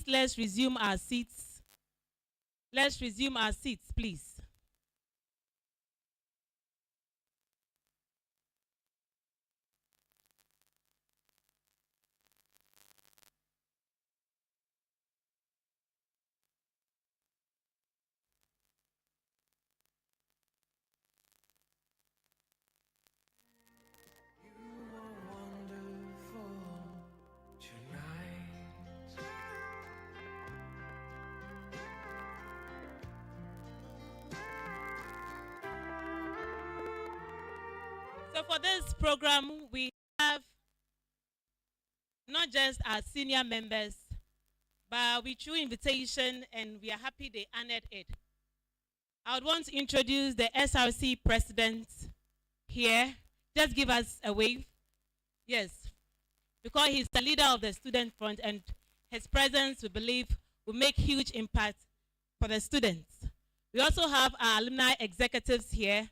Please, let's resume our seats. Let's resume our seats, please. So for this program, we have not just our senior members, but we threw invitation and we are happy they honored it. I would want to introduce the SRC president here. Just give us a wave. Yes, because he's the leader of the student front and his presence, we believe, will make huge impact for the students. We also have our alumni executives here.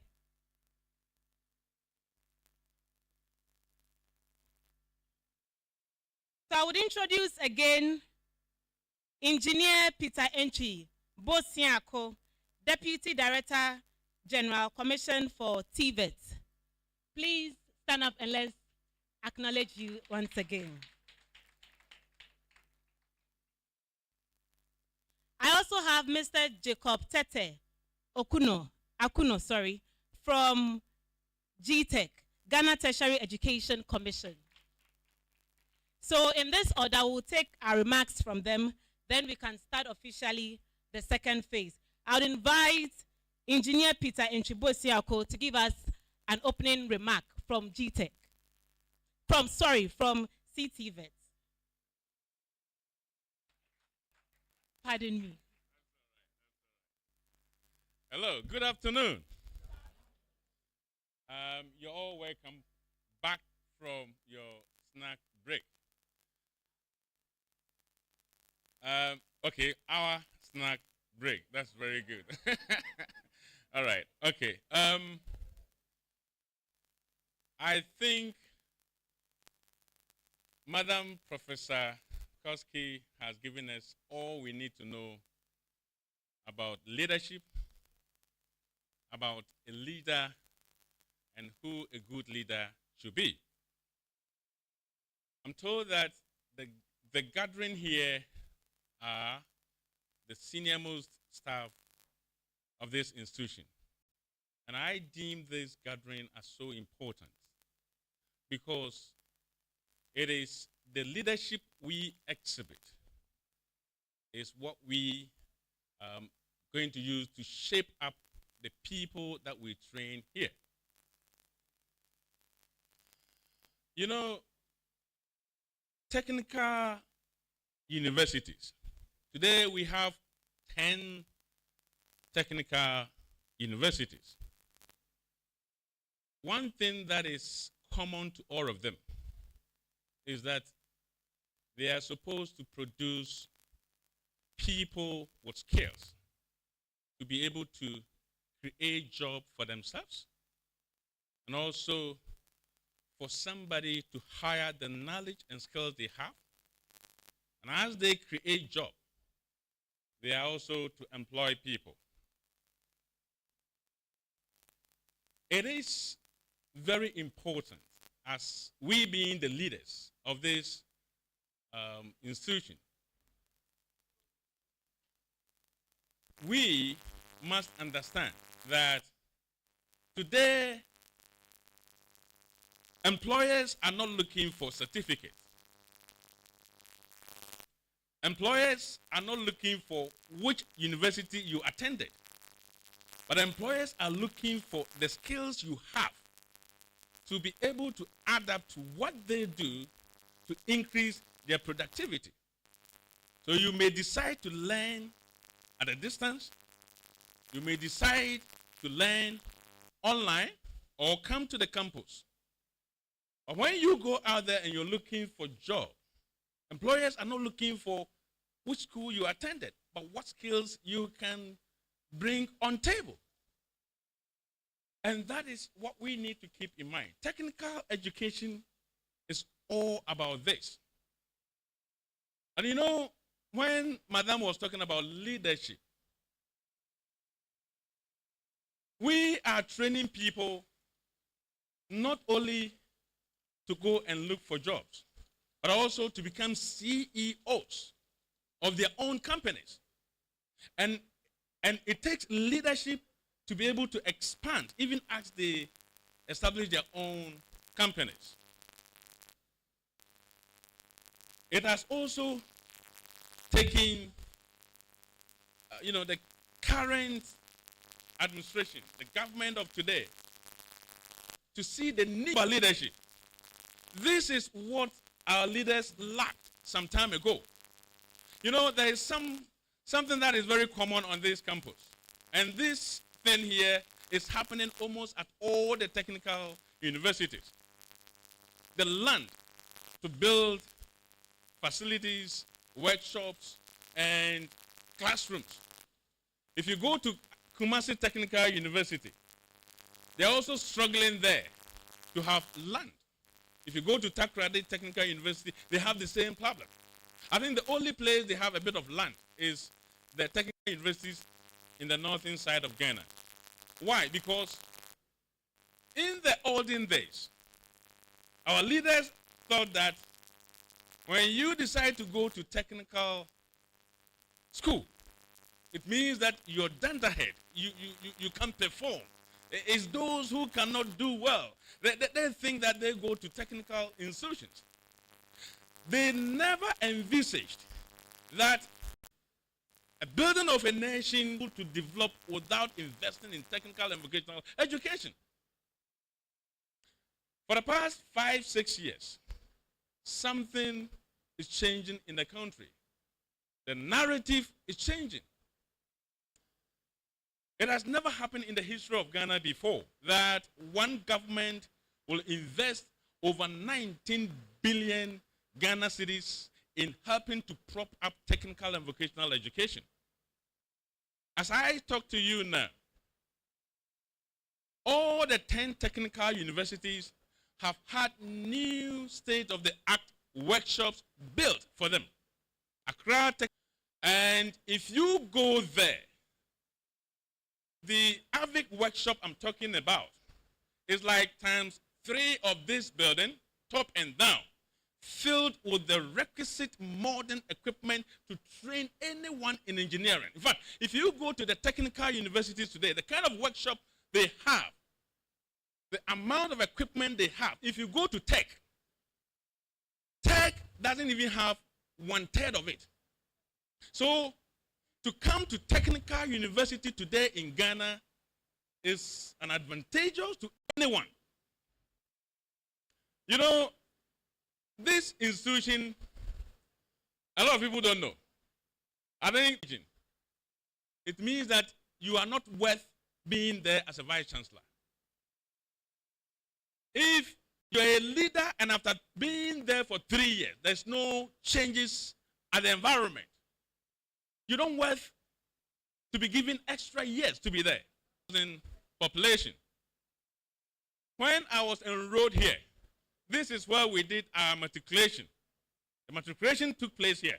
So I would introduce again Engineer Peter Entry, Bosiako, Deputy Director General Commission for TVET. Please stand up and let's acknowledge you once again. I also have Mr. Jacob Tete Akuno, from GTEC, Ghana Tertiary Education Commission. So in this order, we'll take our remarks from them, then we can start officially the second phase. I would invite Engineer Peter Enchibosiako to give us an opening remark from GTEC. From CTVET. Pardon me. Hello, good afternoon. You're all welcome back from your snack break. Okay, our snack break. That's very good. All right, okay. I think Madam Professor Koski has given us all we need to know about leadership, about a leader, and who a good leader should be. I'm told that the gathering here are the senior-most staff of this institution. And I deem this gathering as so important because it is the leadership we exhibit is what we going to use to shape up the people that we train here. You know, technical universities. Today we have 10 technical universities. One thing that is common to all of them is that they are supposed to produce people with skills to be able to create jobs for themselves and also for somebody to hire the knowledge and skills they have. And as they create jobs, they are also to employ people. It is very important, as we being the leaders of this institution, we must understand that today employers are not looking for certificates. Employers are not looking for which university you attended, but employers are looking for the skills you have to be able to adapt to what they do to increase their productivity. So you may decide to learn at a distance, you may decide to learn online or come to the campus. But when you go out there and you're looking for jobs, employers are not looking for which school you attended, but what skills you can bring on table. And that is what we need to keep in mind. Technical education is all about this. And you know, when Madam was talking about leadership, we are training people not only to go and look for jobs, but also to become CEOs of their own companies. And it takes leadership to be able to expand, even as they establish their own companies. It has also taken, the current administration, the government of today, to see the need for leadership. This is what our leaders lacked some time ago. There is something that is very common on this campus. And this thing here is happening almost at all the technical universities. The land to build facilities, workshops, and classrooms. If you go to Kumasi Technical University, they're also struggling there to have land. If you go to Takrady Technical University, they have the same problem. I think the only place they have a bit of land is the technical universities in the northern side of Ghana. Why? Because in the olden days, our leaders thought that when you decide to go to technical school, it means that you're dunderhead. You can't perform. It's those who cannot do well. They think that they go to technical institutions. They never envisaged that a building of a nation to develop without investing in technical and vocational education. For the past 5-6 years, something is changing in the country. The narrative is changing. It has never happened in the history of Ghana before that one government will invest over 19 billion Ghana cedis in helping to prop up technical and vocational education. As I talk to you now, all the 10 technical universities have had new state-of-the-art workshops built for them. Accra Tech. And if you go there, the AVIC workshop I'm talking about is like times 3 of this building, top and down, filled with the requisite modern equipment to train anyone in engineering. In fact, if you go to the technical universities today, the kind of workshop they have, the amount of equipment they have, if you go to tech doesn't even have 1/3 of it. So to come to technical university today in Ghana is an advantageous to anyone. This institution, a lot of people don't know. I think it means that you are not worth being there as a vice chancellor. If you're a leader and after being there for 3 years, there's no changes at the environment, you don't worth to be given extra years to be there. In population. When I was enrolled here, this is where we did our matriculation. The matriculation took place here.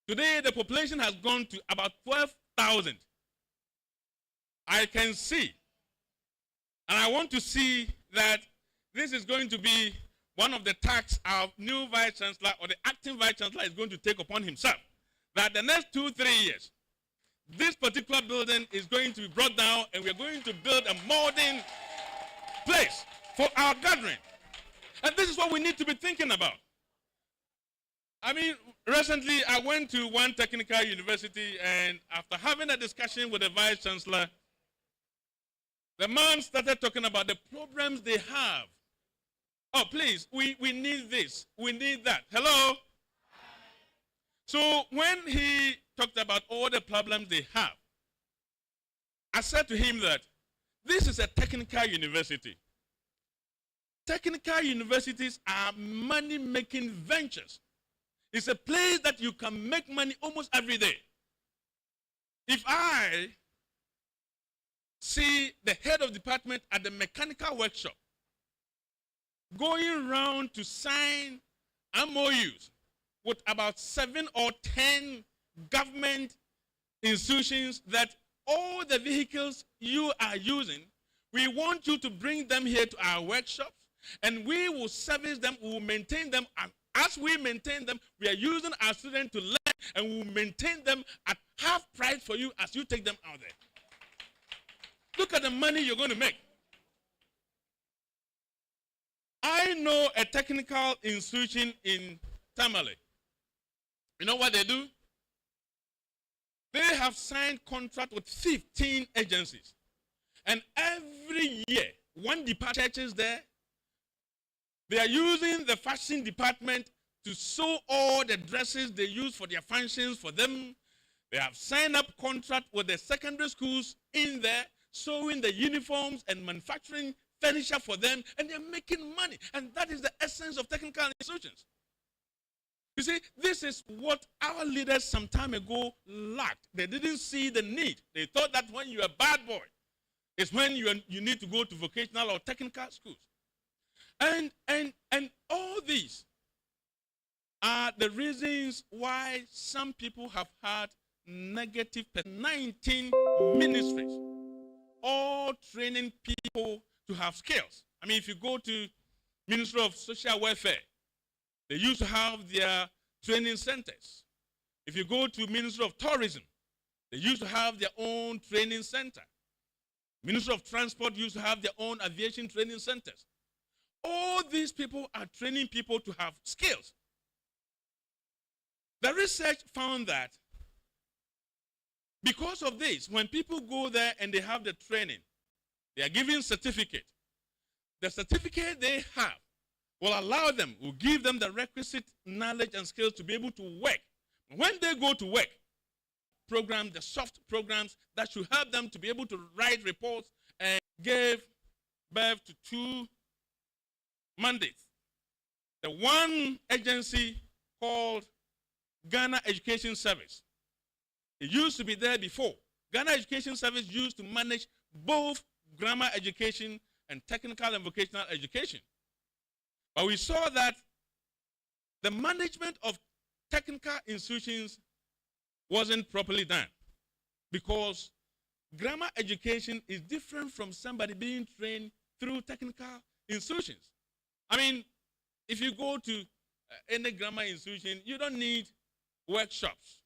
Today, the population has gone to about 12,000. I can see, and I want to see that this is going to be one of the tasks our new vice chancellor or the acting vice chancellor is going to take upon himself. That the next 2-3 years, this particular building is going to be brought down and we're going to build a modern place for our gathering. And this is what we need to be thinking about. I mean, recently I went to one technical university and after having a discussion with the vice chancellor, the man started talking about the problems they have. Oh, please, we need this, we need that. Hello? So when he talked about all the problems they have, I said to him that this is a technical university. Technical universities are money-making ventures. It's a place that you can make money almost every day. If I see the head of department at the mechanical workshop going around to sign MOUs with about 7 or 10 government institutions that all the vehicles you are using, we want you to bring them here to our workshops, and we will service them, we will maintain them, and as we maintain them, we are using our students to learn, and we will maintain them at half price for you as you take them out there. Look at the money you're going to make. I know a technical institution in Tamale. You know what they do? They have signed contract with 15 agencies. And every year, one department churches there, they are using the fashion department to sew all the dresses they use for their functions for them. They have signed up contract with the secondary schools in there, sewing the uniforms and manufacturing furniture for them, and they're making money. And that is the essence of technical institutions. You see, this is what our leaders some time ago lacked. They didn't see the need. They thought that when you're a bad boy, it's when you need to go to vocational or technical schools. And all these are the reasons why some people have had negative 19 ministries, all training people to have skills. I mean, if you go to Ministry of Social Welfare, they used to have their training centers. If you go to Ministry of Tourism, they used to have their own training center. Ministry of Transport used to have their own aviation training centers. All these people are training people to have skills. The research found that because of this, when people go there and they have the training, they are given certificate. The certificate they have will allow them, will give them the requisite knowledge and skills to be able to work. When they go to work, program, the soft programs that should help them to be able to write reports and give birth to 2 mandates. The one agency called Ghana Education Service. It used to be there before. Ghana Education Service used to manage both grammar education and technical and vocational education. But we saw that the management of technical institutions wasn't properly done because grammar education is different from somebody being trained through technical institutions. I mean, if you go to any grammar institution, you don't need workshops.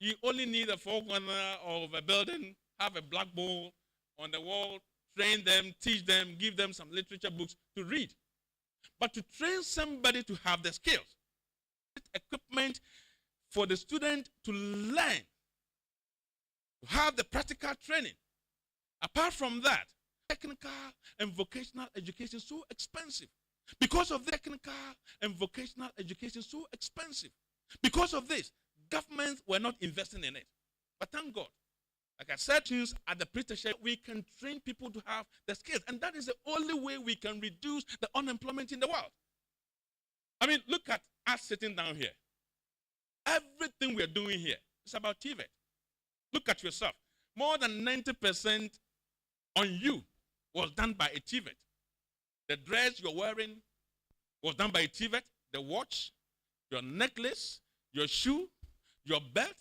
You only need a four corner of a building, have a blackboard on the wall, train them, teach them, give them some literature books to read. But to train somebody to have the skills, equipment for the student to learn, to have the practical training. Apart from that, technical and vocational education is so expensive. Because of the technical and vocational education is so expensive. Because of this, governments were not investing in it. But thank God, like I said, at the pre-tertiary, we can train people to have the skills. And that is the only way we can reduce the unemployment in the world. I mean, look at us sitting down here. Everything we're doing here is about TVET. Look at yourself. More than 90% on you was done by a TVET. The dress you're wearing was done by a TVET. The watch, your necklace, your shoe, your belt,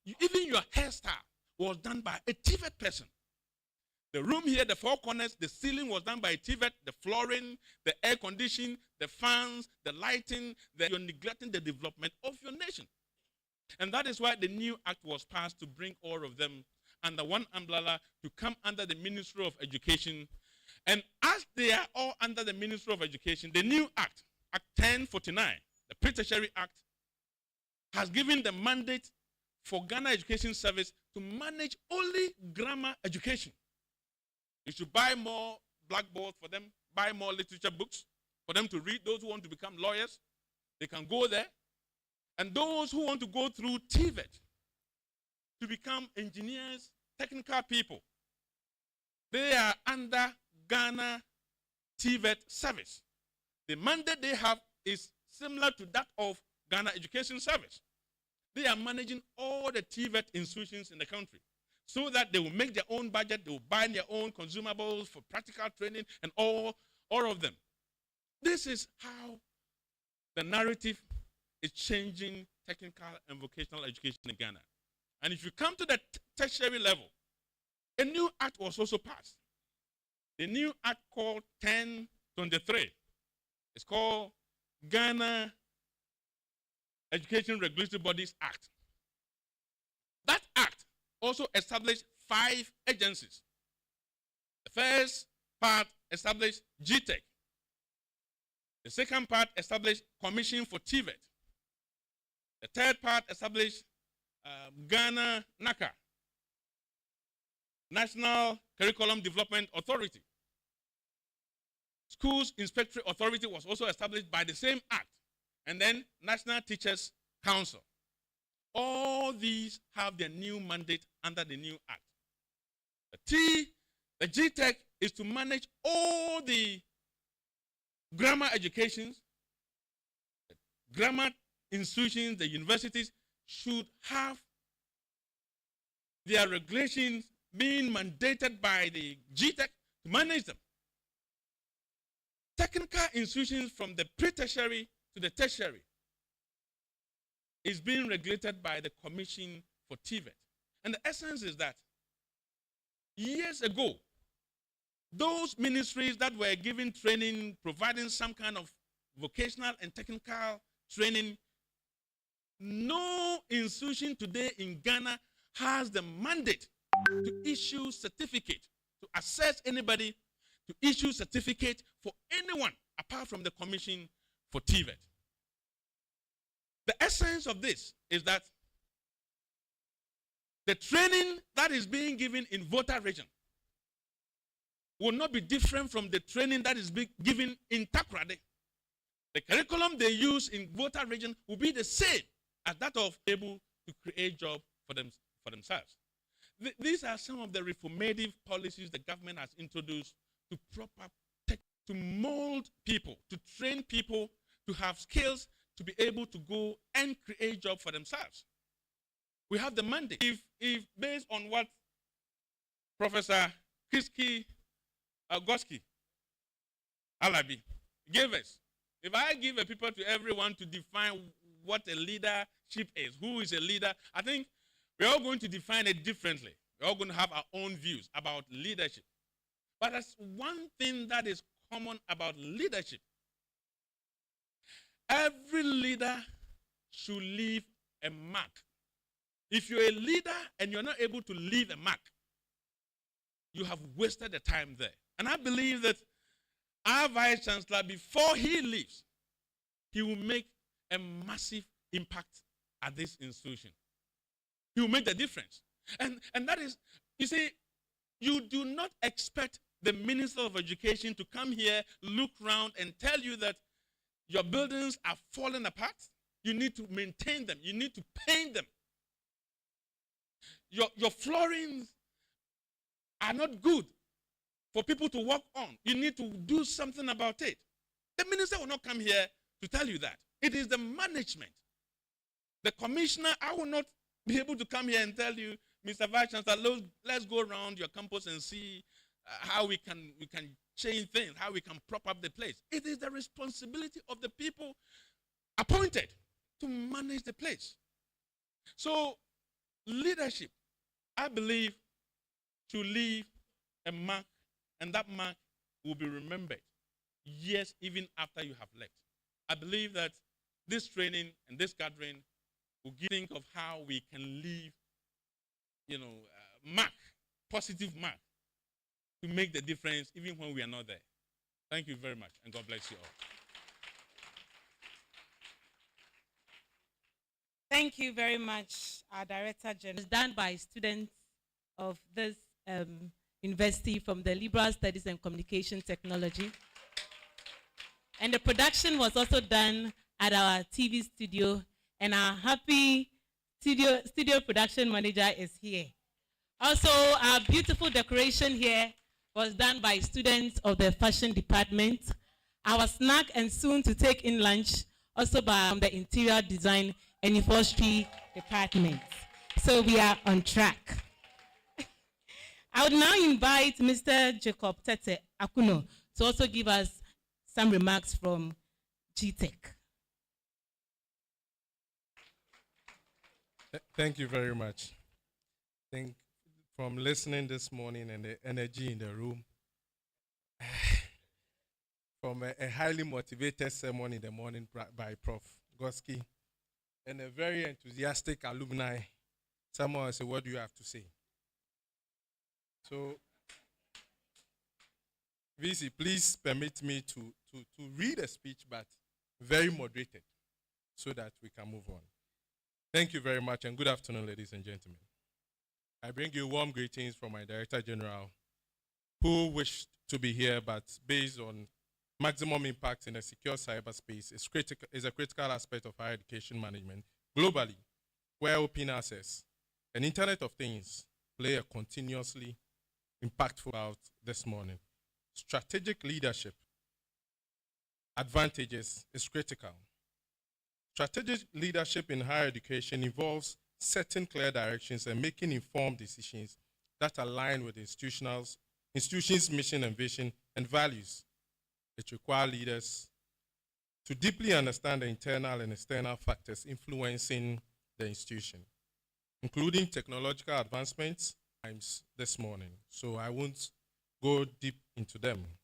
even your hairstyle was done by a TVET person. The room here, the four corners, the ceiling was done by a TVET, the flooring, the air conditioning, the fans, the lighting, you're neglecting the development of your nation. And that is why the new act was passed to bring all of them under one umbrella to come under the Ministry of Education. And as they are all under the Ministry of Education, the new act, Act 1049, the Pre-Tertiary Act, has given the mandate for Ghana Education Service to manage only grammar education. You should buy more blackboards for them, buy more literature books for them to read. Those who want to become lawyers, they can go there. And those who want to go through TVET to become engineers, technical people, they are under Ghana TVET Service. The mandate they have is similar to that of Ghana Education Service. They are managing all the TVET institutions in the country so that they will make their own budget, they will buy their own consumables for practical training and all of them. This is how the narrative is changing technical and vocational education in Ghana. And if you come to the tertiary level, a new act was also passed. The new act called 1023. It's called Ghana Education Regulatory Bodies Act. That act also established 5 agencies. The first part established GTEC. The second part established Commission for TVET. The third part established Ghana NACA, National Curriculum Development Authority. Schools Inspectorate Authority was also established by the same act. And then National Teachers Council. All these have their new mandate under the new act. The GTEC is to manage all the grammar educations, the grammar institutions, the universities should have their regulations being mandated by the GTEC to manage them. Technical institutions from the pre-tertiary to the tertiary is being regulated by the Commission for TVET. And the essence is that years ago, those ministries that were giving training, providing some kind of vocational and technical training, no institution today in Ghana has the mandate to issue certificate, to assess anybody, to issue certificate for anyone apart from the Commission for TVET. The essence of this is that the training that is being given in Volta region will not be different from the training that is being given in Takoradi. The curriculum they use in Volta region will be the same as that of able to create jobs for themselves. These are some of the reformative policies the government has introduced to to mold people, to train people, to have skills, to be able to go and create jobs for themselves. We have the mandate. If based on what Professor Kiski Goski Alabi gave us, if I give a paper to everyone to define what a leadership is, who is a leader, I think we're all going to define it differently. We're all going to have our own views about leadership. But there's one thing that is common about leadership. Every leader should leave a mark. If you're a leader and you're not able to leave a mark, you have wasted the time there. And I believe that our Vice Chancellor, before he leaves, he will make a massive impact at this institution. He will make the difference. And that is, you see, you do not expect the Minister of Education to come here, look around, and tell you that your buildings are falling apart. You need to maintain them. You need to paint them. Your floorings are not good for people to walk on. You need to do something about it. The minister will not come here to tell you that. It is the management. The commissioner, I will not be able to come here and tell you, Mr. Vice Chancellor, let's go around your campus and see how we can change things, how we can prop up the place. It is the responsibility of the people appointed to manage the place. So leadership, I believe, should leave a mark, and that mark will be remembered years even after you have left. I believe that this training and this gathering will think of how we can leave, mark, positive mark, to make the difference even when we are not there. Thank you very much, and God bless you all. Thank you very much, our Director General. It's done by students of this university from the Liberal Studies and Communication Technology. And the production was also done at our TV studio, and our happy studio production manager is here. Also, our beautiful decoration here was done by students of the fashion department. Our snack and soon to take in lunch also by the interior design and upholstery department. So we are on track. I would now invite Mr. Jacob Tete Akuno to also give us some remarks from GTEC. Thank you very much. Think from listening this morning and the energy in the room, from a highly motivated sermon in the morning by Prof. Goski, and a very enthusiastic alumni, someone said, "What do you have to say?" So, VC, please permit me to read a speech, but very moderated, so that we can move on. Thank you very much, and good afternoon, ladies and gentlemen. I bring you warm greetings from my Director General, who wished to be here, but based on maximum impact in a secure cyberspace is a critical aspect of higher education management globally, where open access and Internet of Things play a continuously impactful out this morning. Strategic leadership advantages is critical. Strategic leadership in higher education involves setting clear directions and making informed decisions that align with the institution's mission and vision and values. It requires leaders to deeply understand the internal and external factors influencing the institution, including technological advancements this morning. So I won't go deep into them.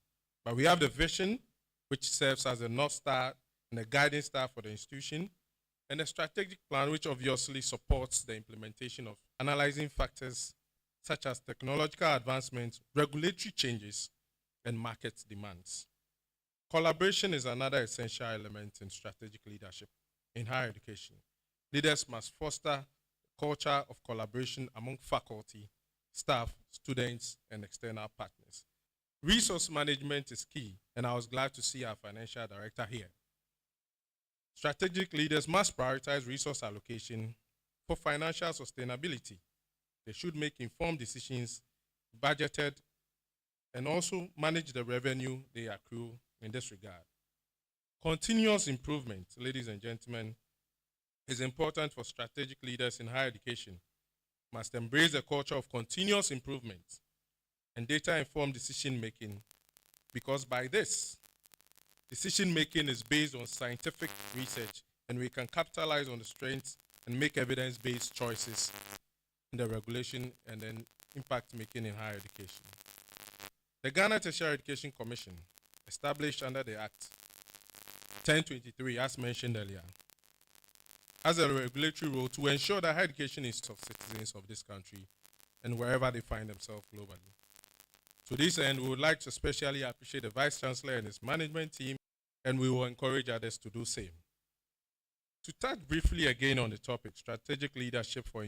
But we have the vision, which serves as a North Star and a guiding star for the institution, and a strategic plan, which obviously supports the implementation of analyzing factors such as technological advancements, regulatory changes, and market demands. Collaboration is another essential element in strategic leadership in higher education. Leaders must foster a culture of collaboration among faculty, staff, students, and external partners. Resource management is key, and I was glad to see our financial director here. Strategic leaders must prioritize resource allocation for financial sustainability. They should make informed decisions, budgeted, and also manage the revenue they accrue in this regard. Continuous improvement, ladies and gentlemen, is important for strategic leaders in higher education. Must embrace a culture of continuous improvement and data-informed decision-making, because by this, decision-making is based on scientific research, and we can capitalize on the strengths and make evidence-based choices in the regulation and then impact making in higher education. The Ghana Tertiary Education Commission, established under the Act 1023, as mentioned earlier, has a regulatory role to ensure that higher education is of citizens of this country and wherever they find themselves globally. To this end, we would like to especially appreciate the Vice Chancellor and his management team, and we will encourage others to do same. To touch briefly again on the topic, strategic leadership for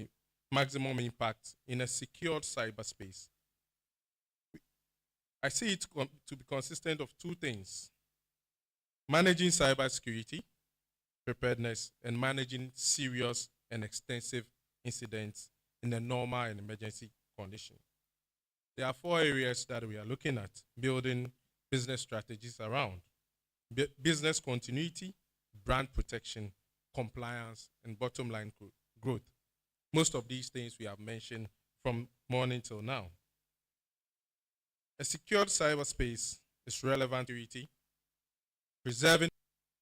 maximum impact in a secured cyberspace, I see it to be consistent of two things: managing cybersecurity, preparedness, and managing serious and extensive incidents in a normal and emergency condition. There are 4 areas that we are looking at building business strategies around: business continuity, brand protection, compliance, and bottom line growth. Most of these things we have mentioned from morning till now. A secured cyberspace is relevant security, preserving,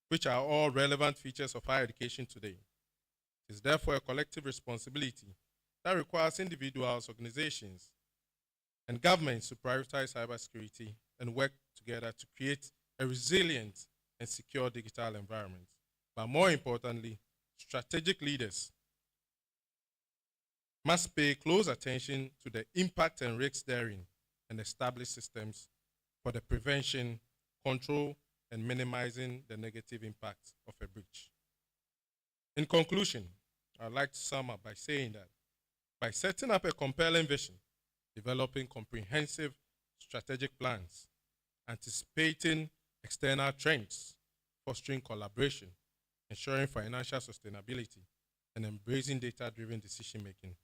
which are all relevant features of higher education today. It is therefore a collective responsibility that requires individuals, organizations, and governments to prioritize cybersecurity and work together to create a resilient and secure digital environment. But more importantly, strategic leaders must pay close attention to the impact and risks therein and establish systems for the prevention, control, and minimizing the negative impact of a breach. In conclusion, I'd like to sum up by saying that by setting up a compelling vision, developing comprehensive strategic plans, anticipating external trends, fostering collaboration, ensuring financial sustainability, and embracing data-driven decision-making,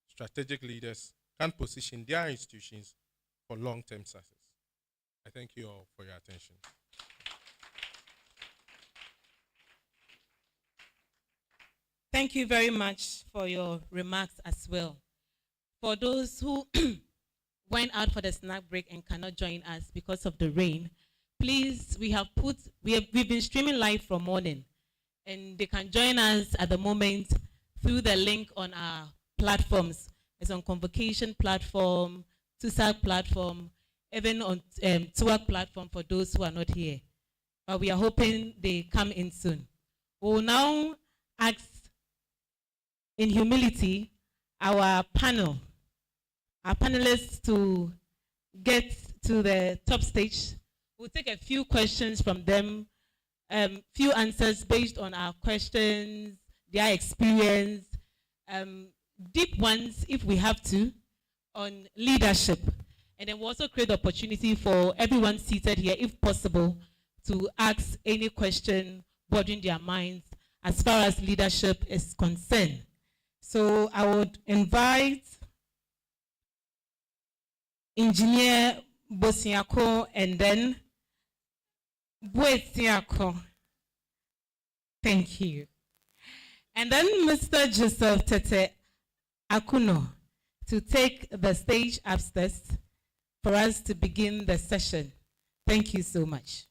strategic leaders can position their institutions for long-term success. I thank you all for your attention. Thank you very much for your remarks as well. For those who went out for the snack break and cannot join us because of the rain, please, we've been streaming live from morning, and they can join us at the moment through the link on our platforms. It's on Convocation platform, TUSAC platform, even on TUAC platform for those who are not here. But we are hoping they come in soon. We will now ask, in humility, our panelists to get to the top stage. We'll take a few questions from them, few answers based on our questions, their experience, deep ones if we have to, on leadership. And then we'll also create the opportunity for everyone seated here, if possible, to ask any question bothering their minds as far as leadership is concerned. So I would invite Engineer Bosiako and then Boesiako. Thank you. And then Mr. Joseph Tete Akuno to take the stage upstairs for us to begin the session. Thank you so much.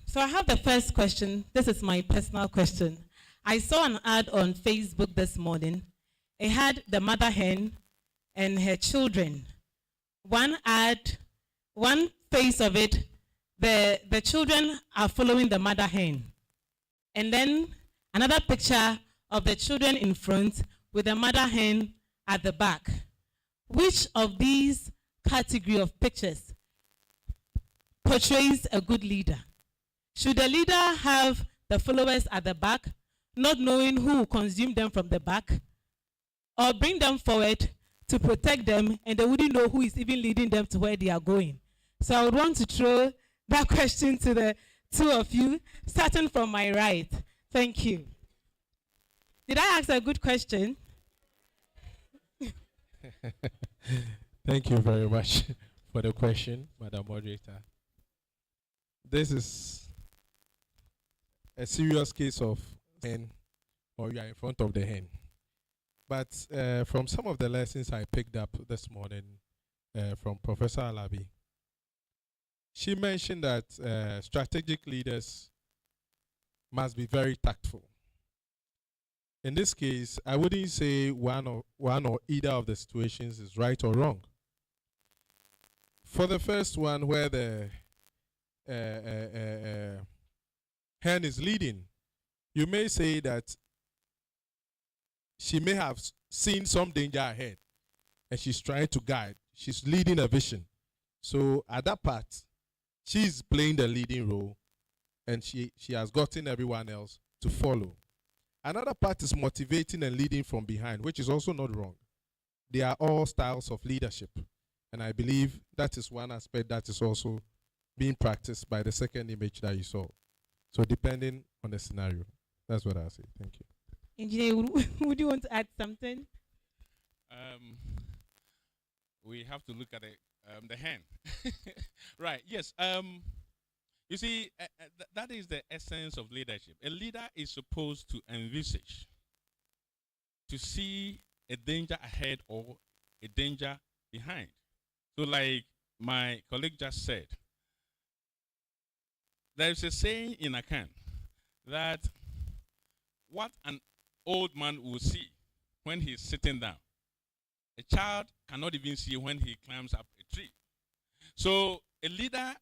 So I have the first question. This is my personal question. I saw an ad on Facebook this morning. It had the mother hen and her children. One face of it, the children are following the mother hen. And then another picture of the children in front with the mother hen at the back. Which of these category of pictures portrays a good leader? Should the leader have the followers at the back, not knowing who will consume them from the back, or bring them forward to protect them and they wouldn't know who is even leading them to where they are going? So I would want to throw that question to the two of you, starting from my right. Thank you. Did I ask a good question? Thank you very much for the question, Madam Moderator. This is a serious case of hen, or you are in front of the hen. But from some of the lessons I picked up this morning from Professor Alabi, she mentioned that strategic leaders must be very tactful. In this case, I wouldn't say one or either of the situations is right or wrong. For the first one, where the hen is leading, you may say that she may have seen some danger ahead and she's trying to guide. She's leading a vision. So at that part, she's playing the leading role and she has gotten everyone else to follow. Another part is motivating and leading from behind, which is also not wrong. They are all styles of leadership. And I believe that is one aspect that is also being practiced by the second image that you saw. So depending on the scenario, that's what I'll say. Thank you. Engineer, would you want to add something? We have to look at the hen. Right, yes. You see, that is the essence of leadership. A leader is supposed to envisage, to see a danger ahead or a danger behind. So like my colleague just said, there is a saying in Akan that what an old man will see when he's sitting down, a child cannot even see when he climbs up a tree. So a leader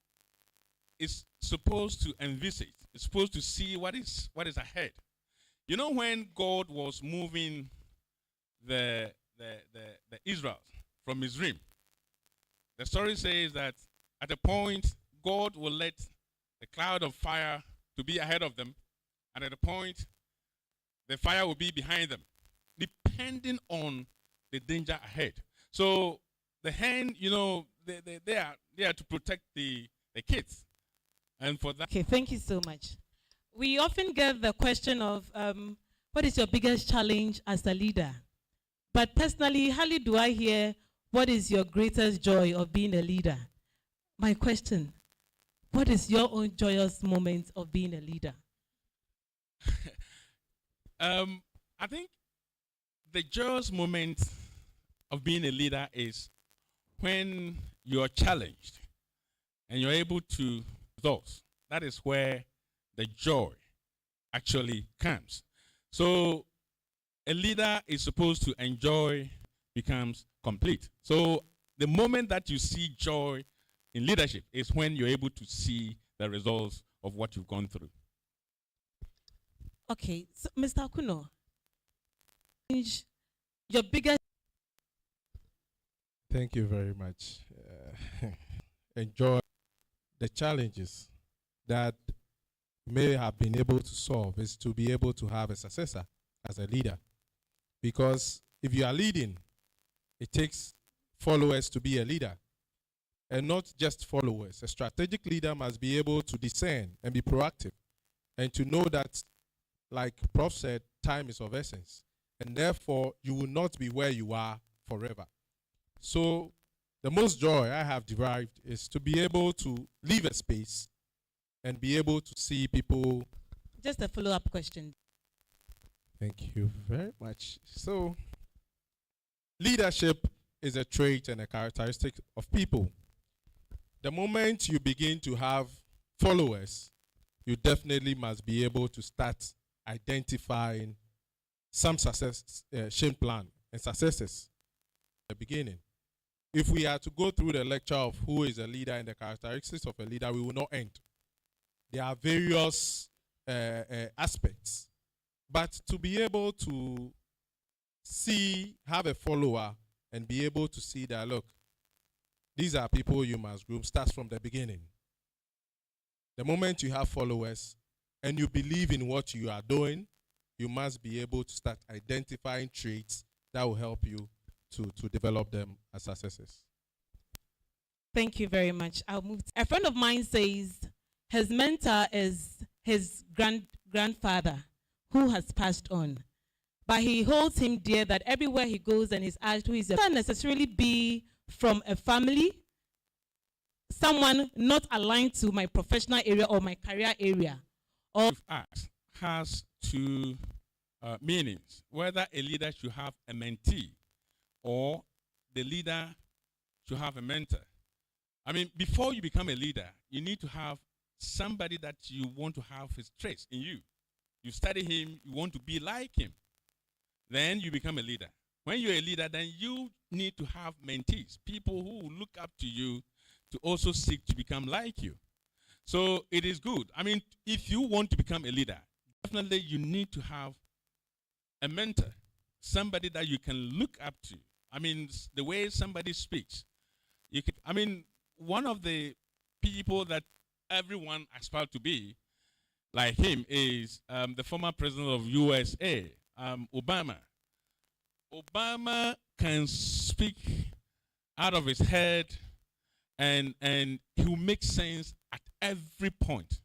is supposed to envisage, is supposed to see what is ahead. You know, when God was moving the Israel from Mizraim, the story says that At a point, God will let the cloud of fire to be ahead of them, and at a point, the fire will be behind them, depending on the danger ahead. So the hen, they are to protect the kids, and for that. Okay, thank you so much. We often get the question of what is your biggest challenge as a leader? But personally, hardly do I hear what is your greatest joy of being a leader. My question, what is your own joyous moment of being a leader? I think the joyous moment of being a leader is when you're challenged and you're able to results. That is where the joy actually comes. So a leader is supposed to enjoy becomes complete. So the moment that you see joy in leadership is when you're able to see the results of what you've gone through. Okay, so Mr. Akuno, your biggest. Thank you very much. Enjoy the challenges that may have been able to solve is to be able to have a successor as a leader. Because if you are leading, it takes followers to be a leader. And not just followers. A strategic leader must be able to discern and be proactive. And to know that, like Prof said, time is of essence. And therefore, you will not be where you are forever. So the most joy I have derived is to be able to leave a space and be able to see people. Just a follow-up question. Thank you very much. So leadership is a trait and a characteristic of people. The moment you begin to have followers, you definitely must be able to start identifying some success plan and successes at the beginning. If we are to go through the lecture of who is a leader and the characteristics of a leader, we will not end. There are various aspects. But to be able to have a follower and be able to see that, look, these are people you must group, starts from the beginning. The moment you have followers and you believe in what you are doing, you must be able to start identifying traits that will help you to develop them as successes. Thank you very much. I'll move. A friend of mine says his mentor is his grandfather who has passed on. But he holds him dear that everywhere he goes and he's asked who is not necessarily be from a family, someone not aligned to my professional area or my career area. Or Act has two meanings. Whether a leader should have a mentee or the leader should have a mentor. I mean, before you become a leader, you need to have somebody that you want to have his traits in you. You study him, you want to be like him. Then you become a leader. When you're a leader, then you need to have mentees, people who will look up to you to also seek to become like you. So it is good. I mean, if you want to become a leader, definitely you need to have a mentor, somebody that you can look up to. I mean, the way somebody speaks. One of the people that everyone aspires to be like him is the former president of USA, Obama. Obama can speak out of his head, and he will make sense at every point.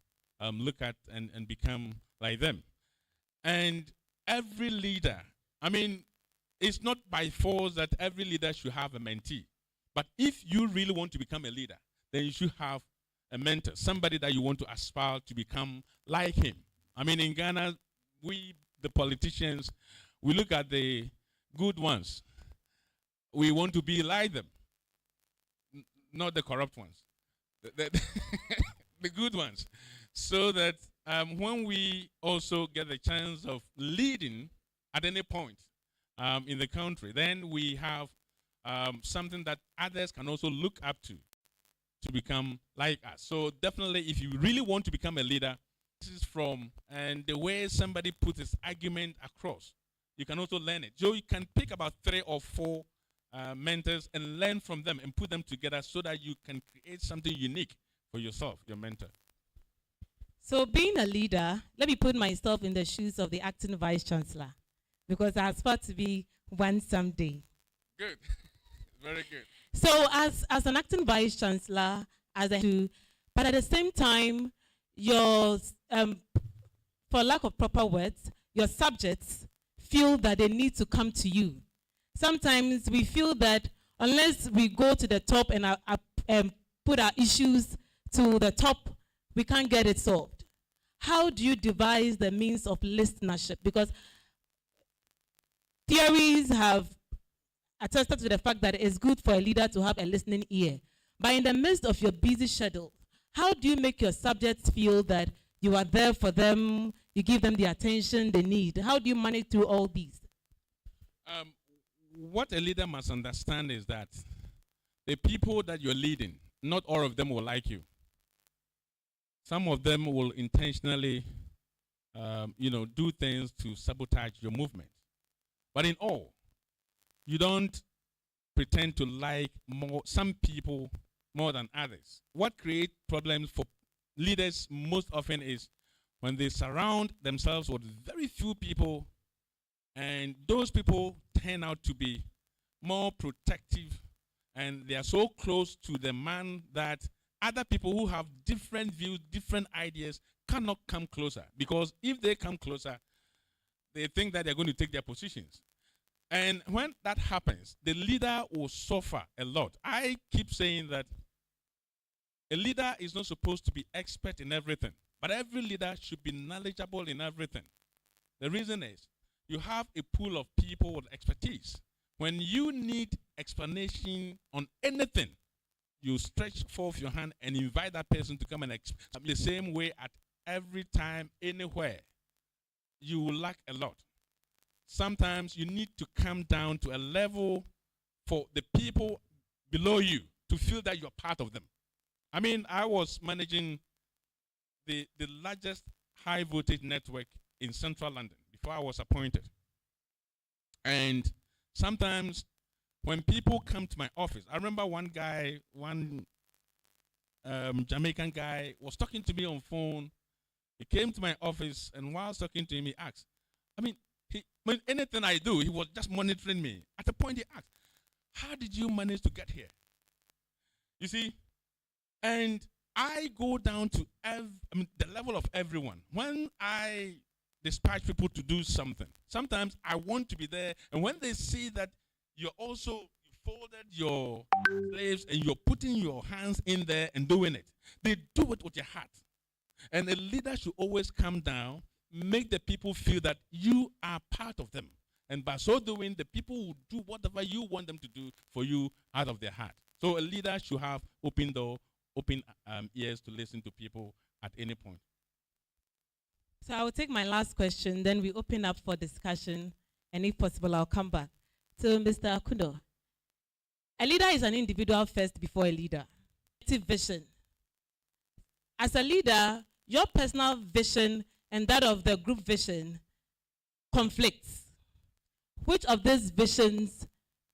Look at and become like them. And every leader, it's not by force that every leader should have a mentee. But if you really want to become a leader, then you should have a mentor, somebody that you want to aspire to become like him. In Ghana, we, the politicians, we look at the good ones. We want to be like them, not the corrupt ones, the good ones. So that when we also get the chance of leading at any point in the country, then we have something that others can also look up to become like us. So definitely, if you really want to become a leader, this is and the way somebody puts his argument across, you can also learn it. So you can pick about 3 or 4 mentors and learn from them and put them together so that you can create something unique for yourself, your mentor. So being a leader, let me put myself in the shoes of the acting vice chancellor, because I aspire to be one someday. Good. Very good. So as an acting vice chancellor, as I do, but at the same time, your for lack of proper words, your subjects feel that they need to come to you. Sometimes we feel that unless we go to the top and put our issues to the top, we can't get it solved. How do you devise the means of listenership? Because theories have attested to the fact that it's good for a leader to have a listening ear. But in the midst of your busy schedule, how do you make your subjects feel that you are there for them, you give them the attention they need? How do you manage through all these? What a leader must understand is that the people that you're leading, not all of them will like you. Some of them will intentionally, do things to sabotage your movement. But in all, you don't pretend to like some people more than others. What creates problems for leaders most often is when they surround themselves with very few people, and those people turn out to be more protective, and they are so close to the man that other people who have different views, different ideas cannot come closer, because if they come closer, they think that they're going to take their positions. And when that happens, the leader will suffer a lot. I keep saying that a leader is not supposed to be expert in everything, but every leader should be knowledgeable in everything. The reason is you have a pool of people with expertise. When you need explanation on anything, you stretch forth your hand and invite that person to come and explain. The same way at every time, anywhere, you will lack a lot. Sometimes you need to come down to a level for the people below you to feel that you're part of them. I mean, I was managing the largest high voltage network in central London before I was appointed. And sometimes when people come to my office, I remember one Jamaican guy was talking to me on phone. He came to my office, and while talking to him, he asked, anything I do, he was just monitoring me. At a point, he asked, how did you manage to get here? You see, and I go down to the level of everyone. When I dispatch people to do something, sometimes I want to be there, and when they see that you folded your slaves and you're putting your hands in there and doing it, they do it with your heart. And a leader should always come down, make the people feel that you are part of them. And by so doing, the people will do whatever you want them to do for you out of their heart. So a leader should have open ears to listen to people at any point. So I will take my last question, then we open up for discussion, and if possible, I'll come back. So Mr. Akundo, a leader is an individual first before a leader. Vision. As a leader, your personal vision and that of the group vision conflicts. Which of these visions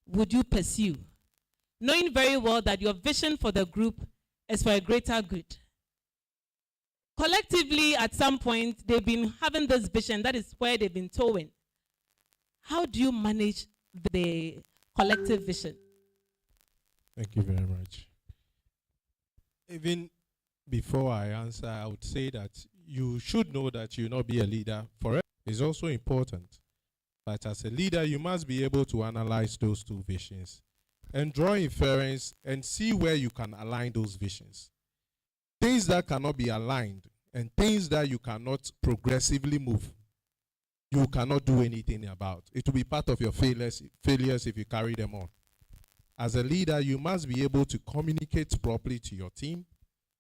would you pursue, knowing very well that your vision for the group is for a greater good? Collectively, at some point, they've been having this vision. That is where they've been towing. How do you manage the collective vision? Thank you very much. Even before I answer, I would say that you should know that you will not be a leader forever. It's also important. But as a leader, you must be able to analyze those two visions and draw inference and see where you can align those visions. Things that cannot be aligned and things that you cannot progressively move, you cannot do anything about. It will be part of your failures if you carry them on. As a leader, you must be able to communicate properly to your team.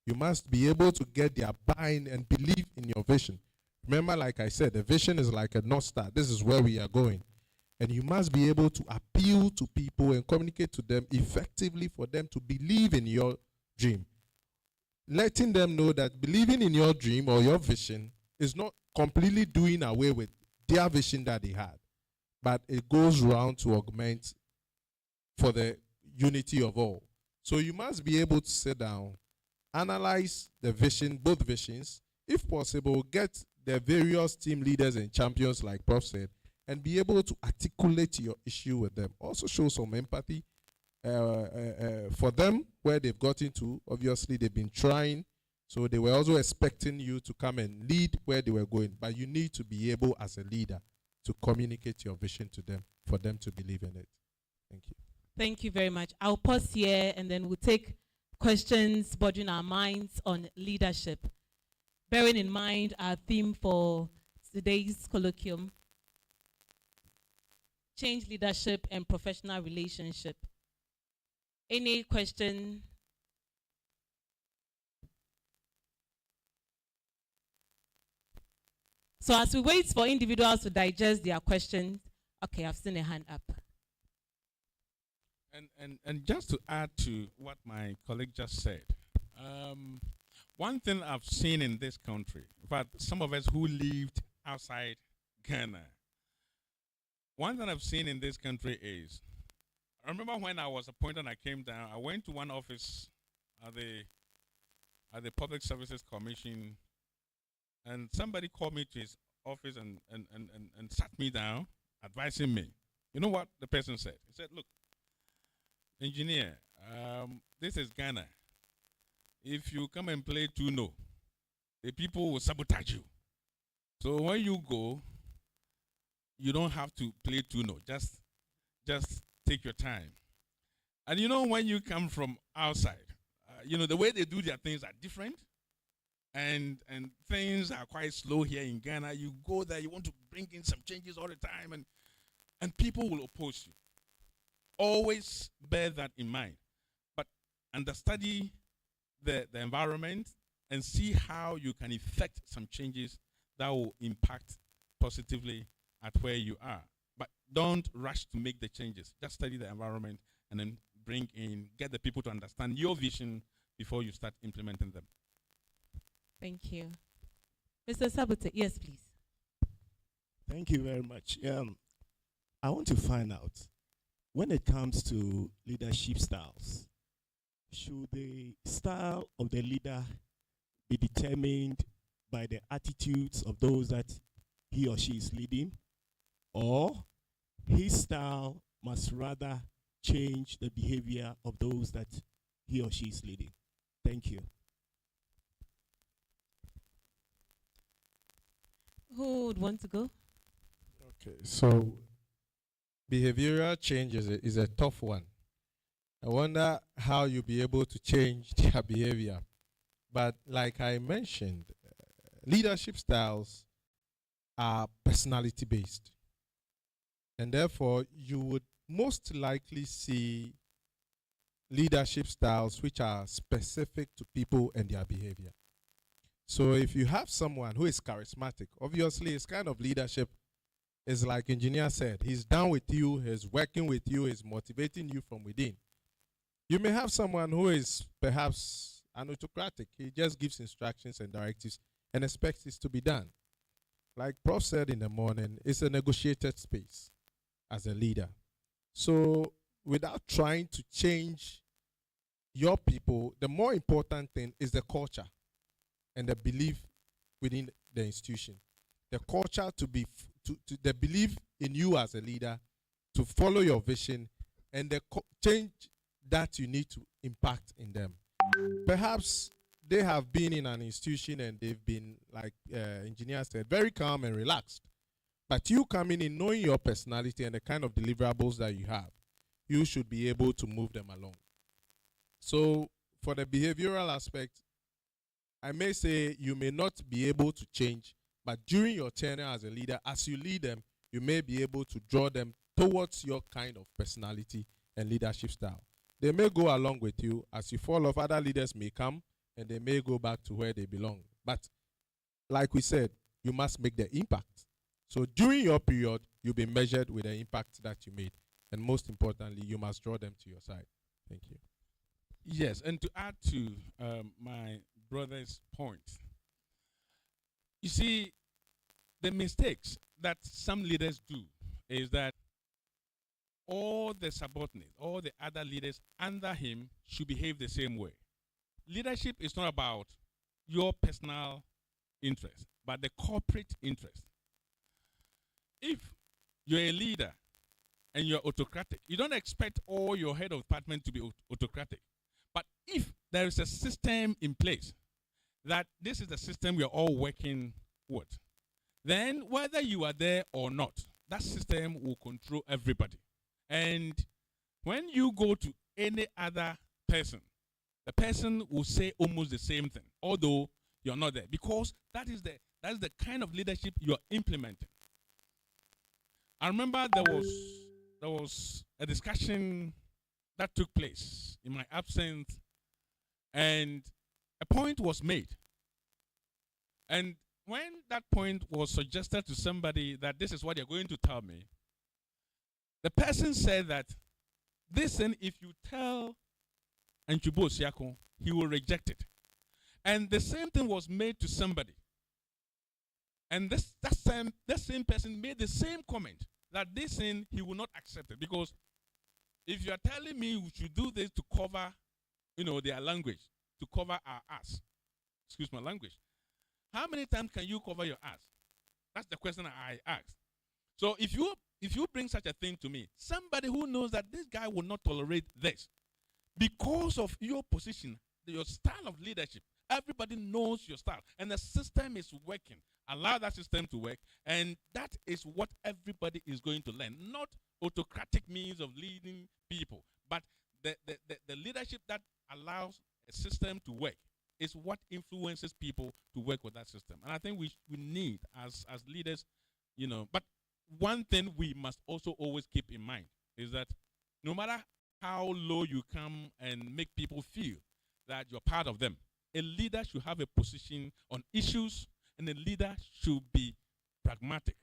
You must be able to get their buy-in and believe in your vision. Remember, like I said, the vision is like a North Star. This is where we are going. And you must be able to appeal to people and communicate to them effectively for them to believe in your dream. Letting them know that believing in your dream or your vision is not completely doing away with their vision that they had, but it goes around to augment for the unity of all. So you must be able to sit down, analyze the vision, both visions, if possible, get the various team leaders and champions, like Prof said, and be able to articulate your issue with them. Also show some empathy for them where they've gotten to. Obviously, they've been trying, so they were also expecting you to come and lead where they were going. But you need to be able, as a leader, to communicate your vision to them for them to believe in it. Thank you. Thank you very much. I'll pause here and then we'll take questions bothering our minds on leadership. Bearing in mind our theme for today's colloquium, change leadership and professional relationship. Any question? So as we wait for individuals to digest their questions, okay, I've seen a hand up. And just to add to what my colleague just said, one thing I've seen in this country, in fact, some of us who lived outside Ghana, one thing I've seen in this country is, I remember when I was appointed and I came down, I went to one office at the Public Services Commission, and somebody called me to his office and sat me down, advising me. You know what the person said? He said, look, engineer, this is Ghana. If you come and play Tuno, the people will sabotage you. So when you go, you don't have to play Tuno. Just take your time. And you know, when you come from outside, the way they do their things are different. And things are quite slow here in Ghana. You go there, you want to bring in some changes all the time, and people will oppose you. Always bear that in mind. But understudy the environment and see how you can effect some changes that will impact positively at where you are. But don't rush to make the changes. Just study the environment and then get the people to understand your vision before you start implementing them. Thank you. Mr. Sabote, yes, please. Thank you very much. I want to find out, when it comes to leadership styles, should the style of the leader be determined by the attitudes of those that he or she is leading, or his style must rather change the behavior of those that he or she is leading? Thank you. Who would want to go? Okay, so behavioral change is a tough one. I wonder how you'll be able to change their behavior. But like I mentioned, leadership styles are personality based. And therefore, you would most likely see leadership styles which are specific to people and their behavior. So if you have someone who is charismatic, obviously his kind of leadership is like engineer said, he's down with you, he's working with you, he's motivating you from within. You may have someone who is perhaps an autocratic. He just gives instructions and directives and expects it to be done. Like Prof said in the morning, it's a negotiated space as a leader. So without trying to change your people, the more important thing is the culture and the belief within the institution. The culture to the belief in you as a leader, to follow your vision, and the change that you need to impact in them. Perhaps they have been in an institution and they've been, like engineer said, very calm and relaxed. But you coming in knowing your personality and the kind of deliverables that you have, you should be able to move them along. So for the behavioral aspect, I may say you may not be able to change, but during your tenure as a leader, as you lead them, you may be able to draw them towards your kind of personality and leadership style. They may go along with you. As you fall off, other leaders may come and they may go back to where they belong. But like we said, you must make the impact. So during your period, you'll be measured with the impact that you made. And most importantly, you must draw them to your side. Thank you. Yes, and to add to my brother's point, you see, the mistakes that some leaders do is that all the subordinates, all the other leaders under him should behave the same way. Leadership is not about your personal interest, but the corporate interest. If you're a leader and you're autocratic, you don't expect all your head of department to be autocratic. But if there is a system in place that this is the system we are all working with, then whether you are there or not, that system will control everybody. And when you go to any other person, the person will say almost the same thing, although you're not there, because that is the kind of leadership you're implementing. I remember there was a discussion that took place in my absence, and a point was made. And when that point was suggested to somebody that this is what you're going to tell me, the person said that, listen, if you tell Anchubo Siako, he will reject it. And the same thing was made to somebody. And that same person made the same comment that this thing, he will not accept it. Because if you are telling me we should do this to cover, their language, to cover our ass, excuse my language, how many times can you cover your ass? That's the question I asked. So if you bring such a thing to me, somebody who knows that this guy will not tolerate this, because of your position, your style of leadership, everybody knows your style, and the system is working. Allow that system to work, and that is what everybody is going to learn. Not autocratic means of leading people, but the leadership that allows a system to work is what influences people to work with that system. And I think we need, as leaders, but one thing we must also always keep in mind is that no matter how low you come and make people feel that you're part of them, a leader should have a position on issues, and a leader should be pragmatic.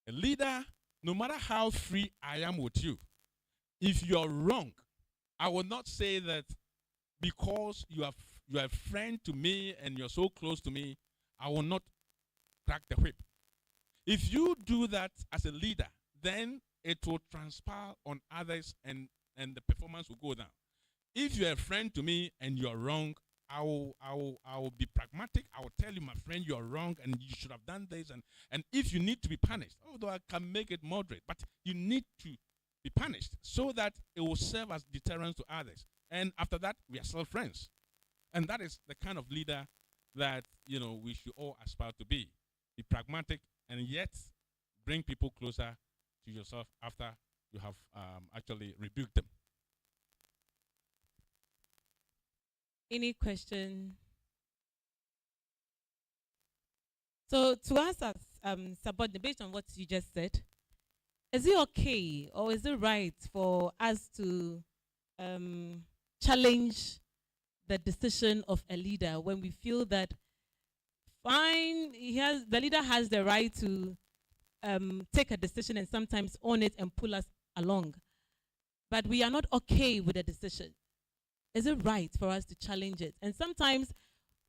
A leader, no matter how free I am with you, if you're wrong, I will not say that because you are a friend to me and you're so close to me, I will not crack the whip. If you do that as a leader, then it will transpire on others, and the performance will go down. If you're a friend to me and you're wrong, I will be pragmatic. I will tell you, my friend, you're wrong and you should have done this. And if you need to be punished, although I can make it moderate, but you need to be punished so that it will serve as deterrence to others. And after that, we are still friends. And that is the kind of leader that, we should all aspire to be. Be pragmatic and yet bring people closer to yourself after you have actually rebuked them. Any question? So to us as subordinate, based on what you just said, is it okay or is it right for us to challenge the decision of a leader when we feel that fine, the leader has the right to take a decision and sometimes own it and pull us along, but we are not okay with the decision? Is it right for us to challenge it? And sometimes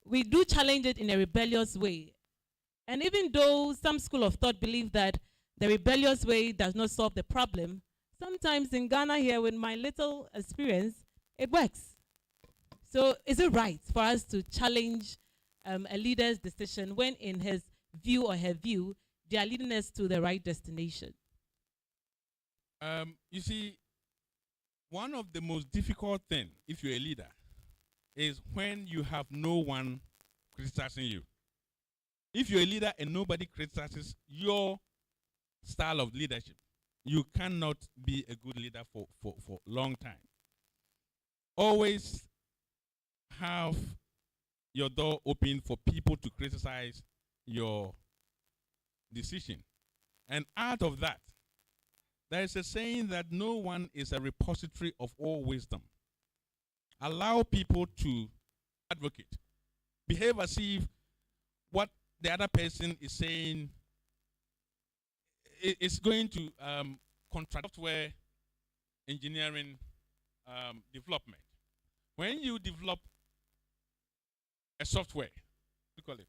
we do challenge it in a rebellious way. And even though some school of thought believe that the rebellious way does not solve the problem, sometimes in Ghana here, with my little experience, it works. So is it right for us to challenge a leader's decision when in his view or her view, they are leading us to the right destination? You see, one of the most difficult things, if you're a leader, is when you have no one criticizing you. If you're a leader and nobody criticizes your style of leadership, you cannot be a good leader for a long time. Always have your door open for people to criticize your decision. And out of that, there is a saying that no one is a repository of all wisdom. Allow people to advocate. Behave as if what the other person is saying is going to contradict software engineering development. When you develop a software, we call it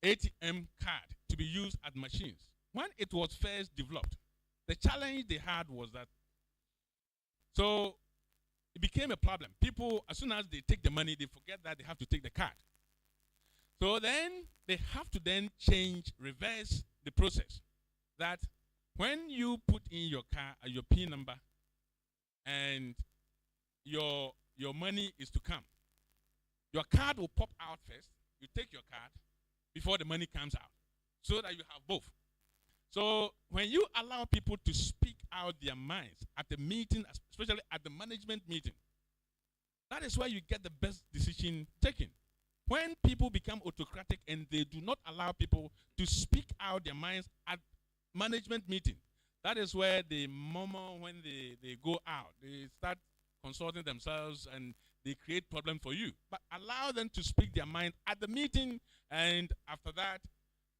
ATM card to be used at machines, when it was first developed, the challenge they had was that So it became a problem. People, as soon as they take the money, they forget that they have to take the card. So then they have to then reverse the process. That when you put in your car, your PIN number, and your money is to come, your card will pop out first. You take your card before the money comes out, so that you have both. So when you allow people to speak out their minds at the meeting, especially at the management meeting, that is where you get the best decision taken. When people become autocratic and they do not allow people to speak out their minds at management meeting, that is where the moment when they go out, they start consulting themselves and they create problem for you. But allow them to speak their mind at the meeting, and after that,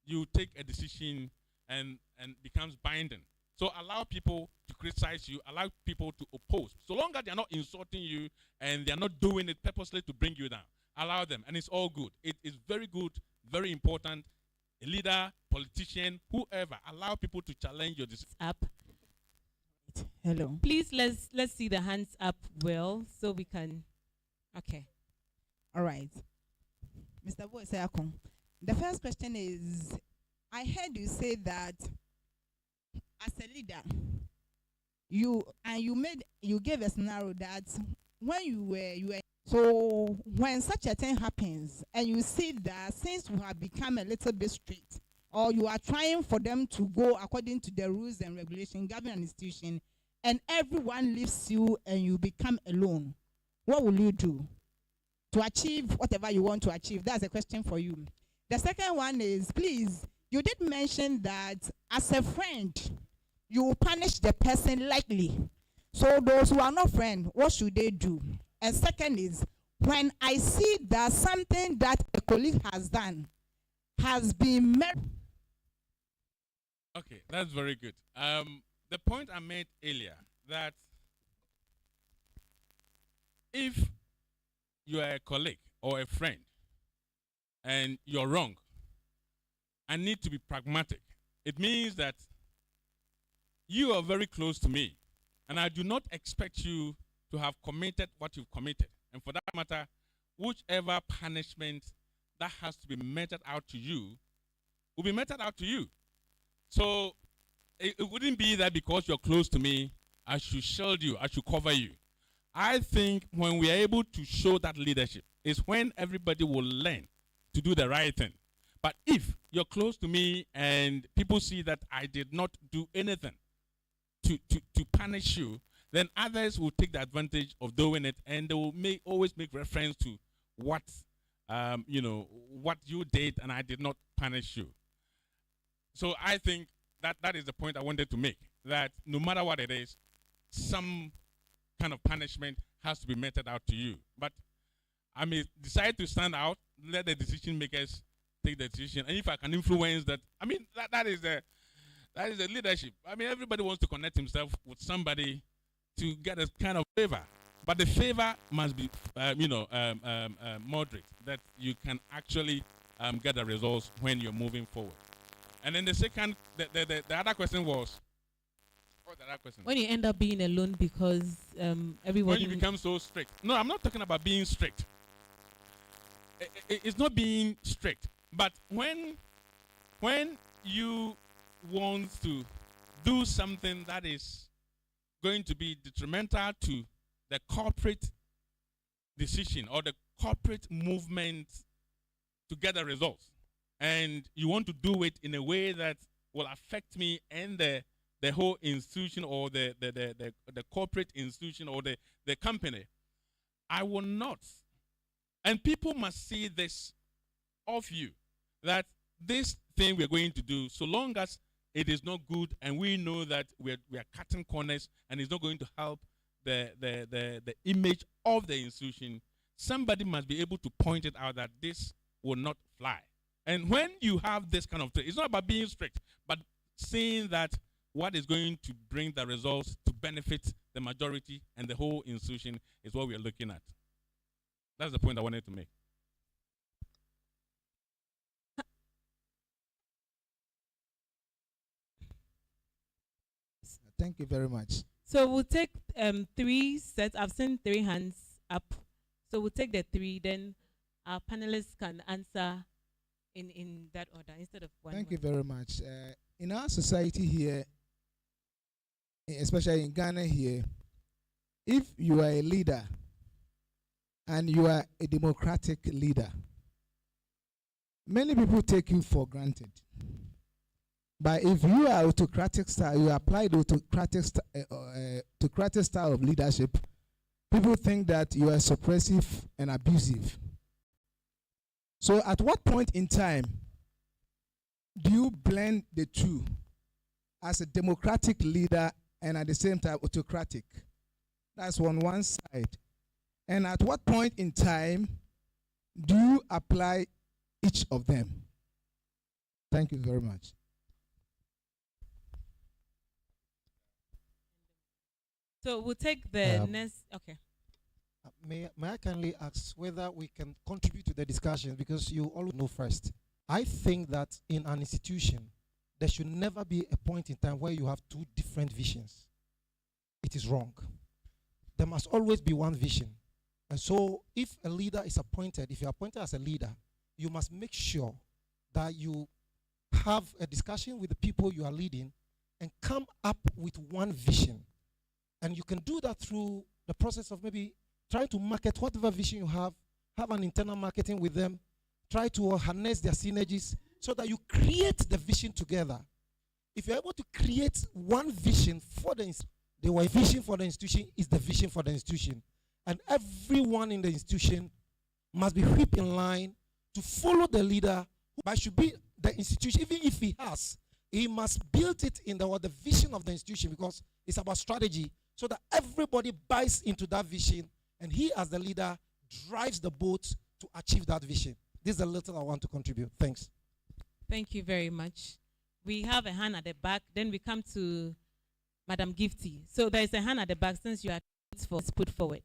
you take a decision and becomes binding. So allow people to criticize you, allow people to oppose. So long as they are not insulting you and they are not doing it purposely to bring you down, allow them, and it's all good. It is very good, very important. A leader, politician, whoever, allow people to challenge your decision. Up. Hello. Please let's see the hands up well so we can. Okay. All right. Mr. Boyseakon, the first question is, I heard you say that as a leader, you gave a scenario that when you were so when such a thing happens and you see that since you have become a little bit strict, or you are trying for them to go according to the rules and regulations governing an institution, and everyone leaves you and you become alone, what will you do to achieve whatever you want to achieve? That's a question for you. The second one is, please, you did mention that as a friend, you will punish the person lightly. So those who are not friends, what should they do? And second is, when I see that something that a colleague has done has been Okay, that's very good. The point I made earlier, that if you are a colleague or a friend and you're wrong, I need to be pragmatic. It means that you are very close to me, and I do not expect you to have committed what you've committed. And for that matter, whichever punishment that has to be meted out to you will be meted out to you. So it wouldn't be that because you're close to me, I should shield you, I should cover you. I think when we are able to show that leadership is when everybody will learn to do the right thing. But if you're close to me and people see that I did not do anything to punish you, then others will take the advantage of doing it, and they will always make reference to what what you did, and I did not punish you. So I think that is the point I wanted to make, that no matter what it is, some kind of punishment has to be meted out to you. But I may decide to stand out, let the decision makers take the decision. And if I can influence that, I mean, that is the leadership. I mean, everybody wants to connect himself with somebody to get a kind of favor. But the favor must be, moderate, that you can actually get the results when you're moving forward. And then the second, the other question was, what was the other question? When you end up being alone because everybody. When you become so strict. No, I'm not talking about being strict. It's not being strict. But when you want to do something that is going to be detrimental to the corporate decision or the corporate movement to get the results, and you want to do it in a way that will affect me and the whole institution or the corporate institution or the company, I will not. And people must see this of you, that this thing we're going to do, so long as it is not good and we know that we are cutting corners and it's not going to help the image of the institution, somebody must be able to point it out that this will not fly. And when you have this kind of thing, it's not about being strict, but seeing that what is going to bring the results to benefit the majority and the whole institution is what we are looking at. That's the point I wanted to make. Thank you very much. So we'll take 3 sets. I've seen 3 hands up. So we'll take the 3, then our panelists can answer in that order instead of one. Thank you very much. In our society here, especially in Ghana here, if you are a leader and you are a democratic leader, many people take you for granted. But if you are autocratic style, you apply the autocratic style of leadership, people think that you are suppressive and abusive. So at what point in time do you blend the two as a democratic leader and at the same time autocratic? That's on one side. And at what point in time do you apply each of them? Thank you very much. So we'll take the next. Okay. May I kindly ask whether we can contribute to the discussion, because you always know first. I think that in an institution, there should never be a point in time where you have 2 different visions. It is wrong. There must always be one vision. And so if a leader is appointed, if you're appointed as a leader, you must make sure that you have a discussion with the people you are leading and come up with one vision. And you can do that through the process of maybe trying to market whatever vision you have an internal marketing with them, try to harness their synergies so that you create the vision together. If you're able to create one vision for the vision for the institution is the vision for the institution. And everyone in the institution must be whipped in line to follow the leader, but should be the institution. Even if he must build it in the vision of the institution, because it's about strategy, so that everybody buys into that vision, and he as the leader drives the boat to achieve that vision. This is a little I want to contribute. Thanks. Thank you very much. We have a hand at the back. Then we come to Madam Gifty. So there is a hand at the back since you are put forward.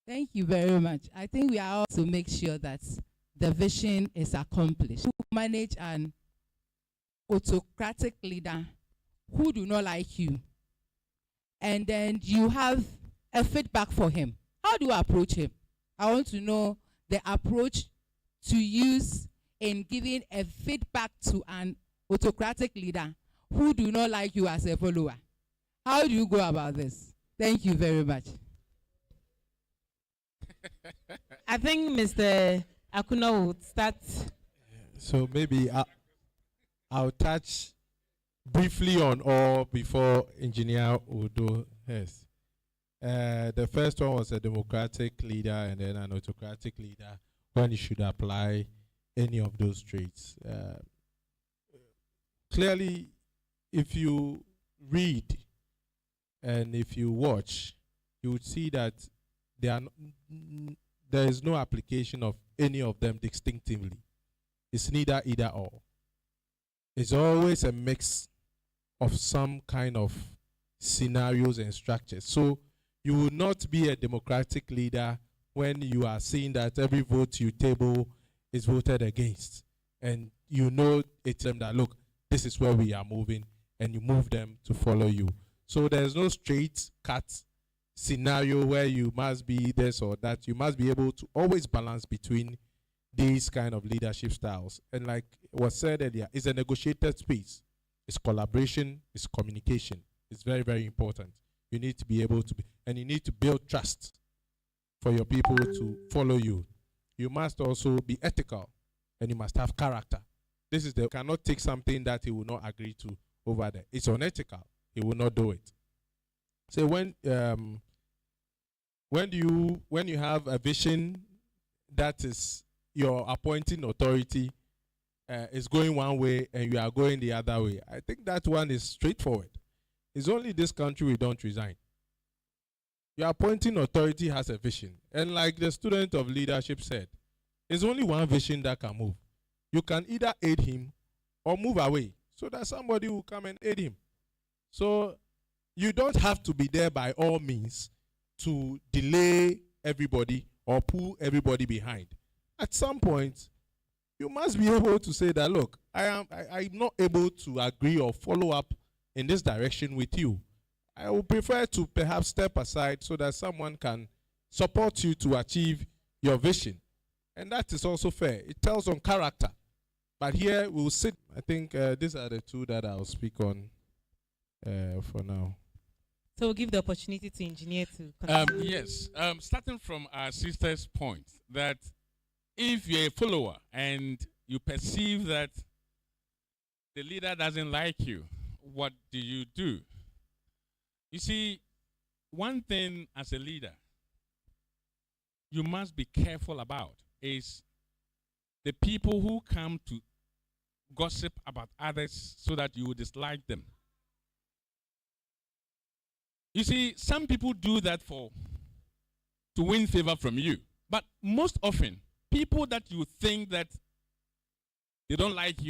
Thank you very much. I think we are all to make sure that the vision is accomplished. To manage an autocratic leader who do not like you, and then you have a feedback for him. How do you approach him? I want to know the approach to use in giving a feedback to an autocratic leader who do not like you as a follower. How do you go about this? Thank you very much. I think Mr. Akuna would start. So maybe I'll touch briefly on all before Engineer will do his. The first one was a democratic leader and then an autocratic leader, when you should apply any of those traits. Clearly, if you read and if you watch, you would see that there is no application of any of them distinctively. It's neither either or. It's always a mix of some kind of scenarios and structures. So you will not be a democratic leader when you are seeing that every vote you table is voted against. And you know it's them that, look, this is where we are moving, and you move them to follow you. So there's no straight cut scenario where you must be this or that. You must be able to always balance between these kind of leadership styles. And like was said earlier, it's a negotiated space. It's collaboration, it's communication. It's very, very important. You need to be able to and you need to build trust for your people to follow you. You must also be ethical, and you must have character. This is cannot take something that he will not agree to over there. It's unethical. He will not do it. So when you have a vision that is your appointing authority is going one way and you are going the other way, I think that one is straightforward. It's only this country we don't resign. Your appointing authority has a vision. And like the student of leadership said, there's only one vision that can move. You can either aid him or move away so that somebody will come and aid him. So you don't have to be there by all means to delay everybody or pull everybody behind. At some point, you must be able to say that, look, I'm not able to agree or follow up in this direction with you. I would prefer to perhaps step aside so that someone can support you to achieve your vision. And that is also fair. It tells on character. But here we'll sit. I think these are the two that I'll speak on for now. So we'll give the opportunity to engineer to continue. Yes. Starting from our sister's point, that if you're a follower and you perceive that the leader doesn't like you, what do? You see, one thing as a leader you must be careful about is the people who come to gossip about others so that you will dislike them. You see, some people do that to win favor from you. But most often, people that you think that they don't like you